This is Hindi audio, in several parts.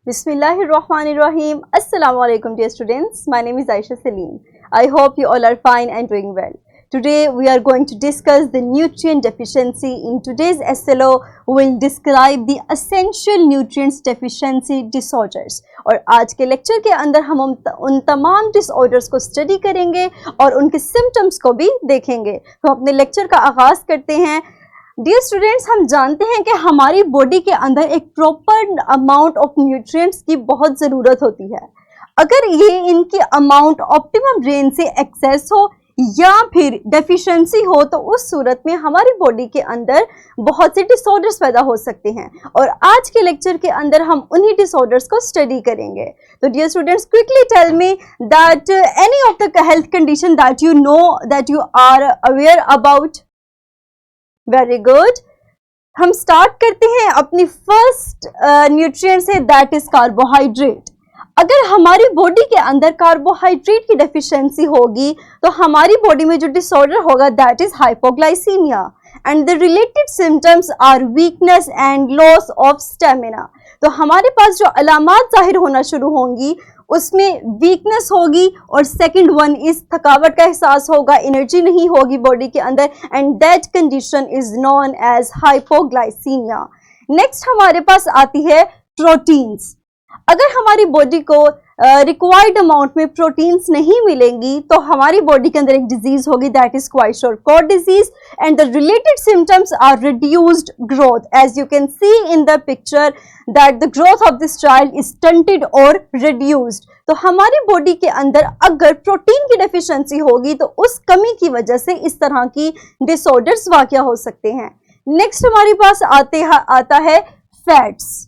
Bismillahirrahmanirrahim. Assalamu alaikum dear students. My name is Aisha Salim. I hope you all are fine and doing well. Today we are going to discuss the nutrient deficiency. In today's SLO we will describe the essential nutrients deficiency disorders. और आज के लेक्चर के अंदर हम उन तमाम डिसऑर्डर्स को स्टडी करेंगे और उनके सिम्टम्स को भी देखेंगे। तो अपने लेक्चर का आगाज़ करते हैं। डियर स्टूडेंट्स, हम जानते हैं कि हमारी बॉडी के अंदर एक प्रॉपर अमाउंट ऑफ न्यूट्रिएंट्स की बहुत ज़रूरत होती है। अगर ये इनकी अमाउंट ऑप्टिमम रेंज से एक्सेस हो या फिर डेफिशिएंसी हो तो उस सूरत में हमारी बॉडी के अंदर बहुत से डिसऑर्डर्स पैदा हो सकते हैं और आज के लेक्चर के अंदर हम उन्हीं डिसऑर्डर्स को स्टडी करेंगे। तो dear students, quickly tell me that any of the health condition that you know that you are aware about. Very good. हम स्टार्ट करते हैं अपनी फर्स्ट न्यूट्रिएंट से, दैट इज कार्बोहाइड्रेट। अगर हमारी बॉडी के अंदर कार्बोहाइड्रेट की डेफिशिएंसी होगी तो हमारी बॉडी में जो डिसऑर्डर होगा that is hypoglycaemia and the related symptoms are weakness and loss of stamina. तो हमारे पास जो अलामात जाहिर होना शुरू होंगी उसमें वीकनेस होगी और सेकंड वन इज थकावट का एहसास होगा, एनर्जी नहीं होगी बॉडी के अंदर and that condition is known as hypoglycaemia. Next हमारे पास आती है प्रोटीन्स। अगर हमारी बॉडी को रिक्वायर्ड अमाउंट में प्रोटीन्स नहीं मिलेंगी तो हमारी बॉडी के अंदर एक डिजीज होगी that is kwashiorkor disease and the related symptoms are reduced growth. As you can see in the picture that the growth of this child is stunted और रिड्यूस्ड। तो हमारी बॉडी के अंदर अगर प्रोटीन की डेफिशिएंसी होगी तो उस कमी की वजह से इस तरह की डिसऑर्डर्स वाक़या हो सकते हैं। नेक्स्ट हमारे पास आता है फैट्स।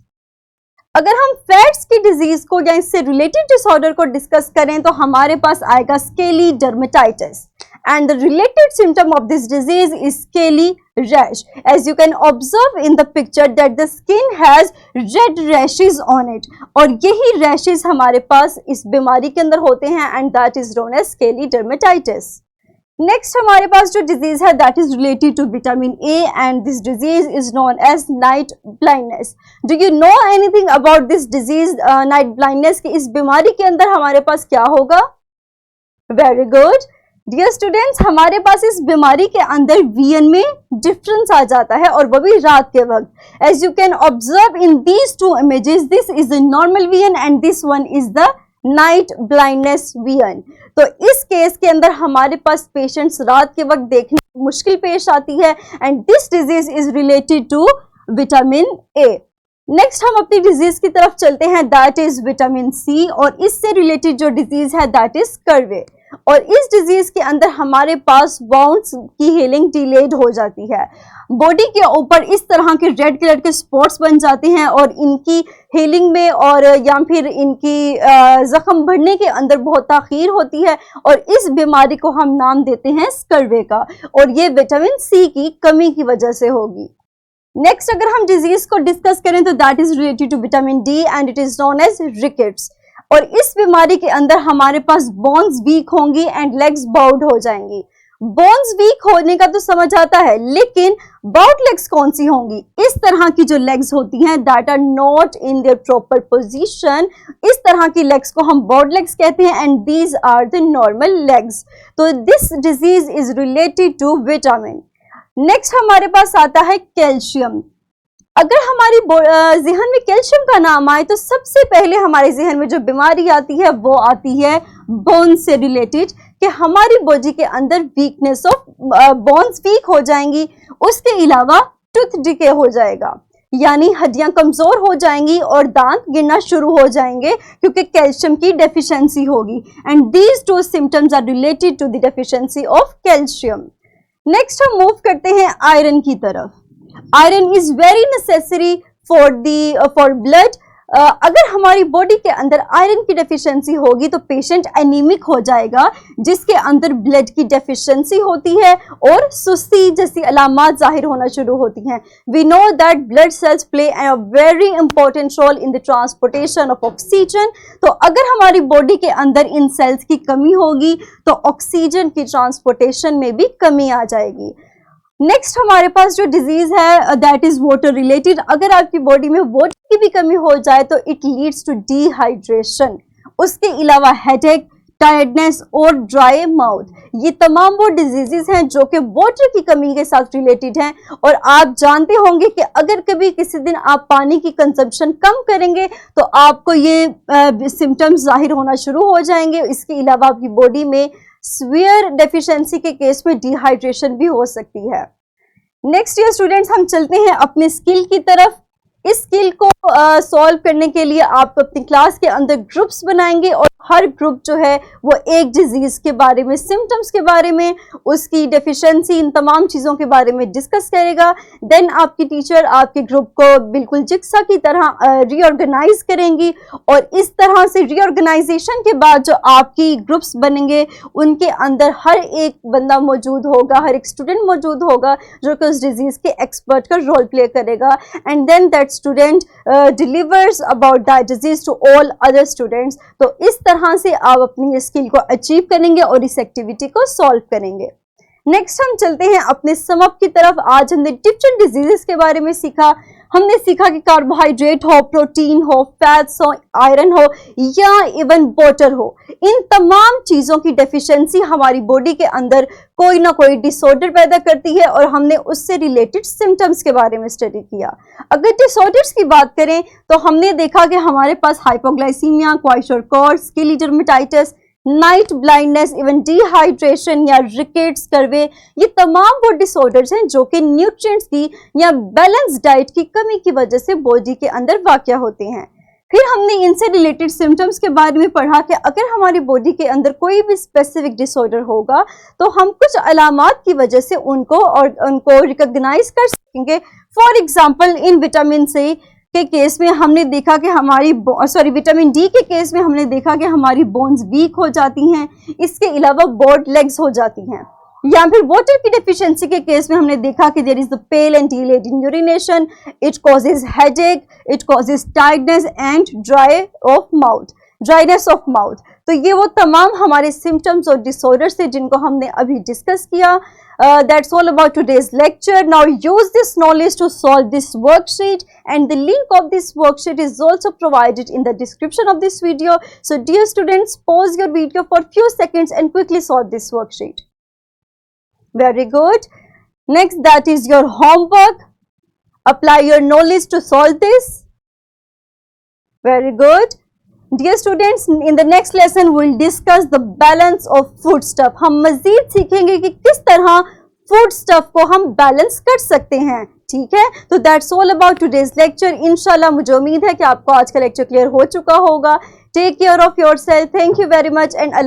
अगर हम फैट्स की डिजीज को या इससे रिलेटेड डिसऑर्डर को डिस्कस करें तो हमारे पास आएगा scaly dermatitis and the related symptom of this disease is scaly rash. As you can observe in the picture that the skin has red rashes on it और यही रैशेस हमारे पास इस बीमारी के अंदर होते हैं and that is known as scaly dermatitis. Next हमारे पास जो डिजीज है that is related to vitamin A and this disease is known as night blindness. Do you know anything about this disease night blindness की? इस बीमारी के अंदर हमारे पास क्या होगा? वेरी गुड डियर स्टूडेंट्स, हमारे पास इस बीमारी के अंदर विजन में डिफरेंस आ जाता है और वो भी रात के वक्त। As you can observe in these two images, this is the normal vision and this one is the night blindness vision. तो इस केस के अंदर हमारे पास पेशेंट्स रात के वक्त देखने में मुश्किल पेश आती है and this disease is related to vitamin A. Next हम अपनी डिजीज की तरफ चलते हैं दैट इज विटामिन सी और इससे रिलेटेड जो डिजीज है दैट इज कर्वे। और इस डिजीज के अंदर हमारे पास बाउंस की हीलिंग डिलेड हो जाती है। बॉडी के ऊपर इस तरह के रेड कलर के स्पॉट्स बन जाते हैं और इनकी हीलिंग में और या फिर इनकी जख्म बढ़ने के अंदर बहुत ताख़ीर होती है और इस बीमारी को हम नाम देते हैं स्कर्वे का और ये विटामिन सी की कमी की वजह से होगी। नेक्स्ट अगर हम डिजीज को डिस्कस करें तो that is related to vitamin D and it is known as rickets. और इस बीमारी के अंदर हमारे पास बोन्स वीक होंगी एंड लेग्स बाउड हो जाएंगी। बोन्स वीक होने का तो समझ आता है, लेकिन बाउड लेग्स कौन सी होंगी? इस तरह की जो लेग्स होती हैं that are not in their proper position, इस तरह की लेग्स को हम बाउड लेग्स कहते हैं and these are the normal legs. तो this disease is related to vitamin. Next हमारे पास आता है कैल्शियम। अगर हमारी जहन में कैल्शियम का नाम आए तो सबसे पहले हमारे जहन में जो बीमारी आती है वो आती है बोन्स से रिलेटेड, कि हमारी बॉडी के अंदर वीकनेस ऑफ बोन्स वीक हो जाएंगी। उसके अलावा टूथ डिके हो जाएगा, यानी हड्डियां कमजोर हो जाएंगी और दांत गिरना शुरू हो जाएंगे क्योंकि कैल्शियम की डेफिशिएंसी होगी and these two symptoms are related to the deficiency of calcium. Next हम मूव करते हैं आयरन की तरफ। Iron is very necessary for blood. अगर हमारी बॉडी के अंदर आयरन की डेफिशिएंसी होगी तो पेशेंट एनीमिक हो जाएगा, जिसके अंदर ब्लड की डेफिशिएंसी होती है और सुस्ती जैसी अलामात जाहिर होना शुरू होती हैं। We know that blood cells play a very important role in the transportation of oxygen. तो अगर हमारी बॉडी के अंदर इन सेल्स की कमी होगी तो ऑक्सीजन की ट्रांसपोर्टेशन में भी कमी आ जाएगी। नेक्स्ट हमारे पास जो डिजीज है दैट इज वाटर रिलेटेड। अगर आपकी बॉडी में वाटर की भी कमी हो जाए तो इट लीड्स टू डिहाइड्रेशन। उसके अलावा हेडेक, टायर्डनेस और ड्राई माउथ, ये तमाम वो डिजीजेस हैं जो कि वाटर की कमी के साथ रिलेटेड हैं। और आप जानते होंगे कि अगर कभी किसी दिन आप पानी की कंजम्पशन कम करेंगे तो आपको ये सिम्टम्स जाहिर होना शुरू हो जाएंगे। इसके अलावा आपकी बॉडी में सीवियर डेफिशिएंसी के केस में डिहाइड्रेशन भी हो सकती है। नेक्स्ट ईयर स्टूडेंट्स, हम चलते हैं अपने स्किल की तरफ। इस स्किल को सॉल्व करने के लिए आप अपनी क्लास के अंदर ग्रुप्स बनाएंगे और हर ग्रुप जो है वो एक डिजीज के बारे में, सिम्टम्स के बारे में, उसकी डेफिशिएंसी, इन तमाम चीज़ों के बारे में डिस्कस करेगा। देन आपकी टीचर आपके ग्रुप को बिल्कुल जिक्सा की तरह रीऑर्गेनाइज करेंगी और इस तरह से रीऑर्गेनाइजेशन के बाद जो आपकी ग्रुप्स बनेंगे उनके अंदर हर एक बंदा मौजूद होगा, हर एक स्टूडेंट मौजूद होगा जो कि उस डिजीज के एक्सपर्ट का रोल प्ले करेगा। And then that student delivers about that disease to all other students. तो इस तरह से आप अपनी स्किल को अचीव करेंगे और इस एक्टिविटी को सॉल्व करेंगे। नेक्स्ट हम चलते हैं अपने सम अप की तरफ। आज हमने डिफरेंट डिजीजेस के बारे में सीखा। हमने सीखा कि कार्बोहाइड्रेट हो, प्रोटीन हो, फैट्स हो, आयरन हो या इवन वाटर हो, इन तमाम चीज़ों की डेफिशिएंसी हमारी बॉडी के अंदर कोई ना कोई डिसऑर्डर पैदा करती है और हमने उससे रिलेटेड सिम्टम्स के बारे में स्टडी किया। अगर डिसऑर्डर्स की बात करें तो हमने देखा कि हमारे पास hypoglycaemia, kwashiorkor, scaly dermatitis, night blindness, even dehydration या रिकेट्स, कर्वे, ये तमाम वो डिसऑर्डर्स हैं जो कि न्यूट्रिएंट्स की या बैलेंस डाइट की कमी की वजह से बॉडी के अंदर वाक़या होते हैं। फिर हमने इनसे रिलेटेड सिम्टम्स के बारे में पढ़ा कि अगर हमारी बॉडी के अंदर कोई भी स्पेसिफिक डिसऑर्डर होगा तो हम कुछ अलामात की वजह से उनको रिकॉग्नाइज कर सकेंगे। For example, in vitamin C के केस में हमने देखा कि विटामिन डी के केस में हमने देखा कि हमारी बोन्स वीक हो जाती हैं। इसके अलावा बोर्ड लेग्स हो जाती हैं। या फिर वाटर की डेफिशिएंसी के केस में हमने देखा कि there is the pale and delayed in urination, it causes headache, it causes tiredness and dryness of mouth. तो ये वो तमाम हमारे सिम्टम्स और डिसऑर्डर्स थे जिनको हमने अभी डिस्कस किया। That's all about today's lecture. Now use this knowledge to solve this worksheet, and the link of this worksheet is also provided in the description of this video. So dear students, pause your video for few seconds and quickly solve this worksheet. Very good. Next, that is your homework. Apply your knowledge to solve this. Very good. Dear students, in the next lesson we will discuss the balance of food stuff. हम मजीद सीखेंगे कि किस तरह फूड स्टफ को हम बैलेंस कर सकते हैं। ठीक है, तो that's all about today's lecture. इंशाल्लाह मुझे उम्मीद है कि आपको आज का लेक्चर क्लियर हो चुका होगा। Take care of yourself. Thank you very much and Allah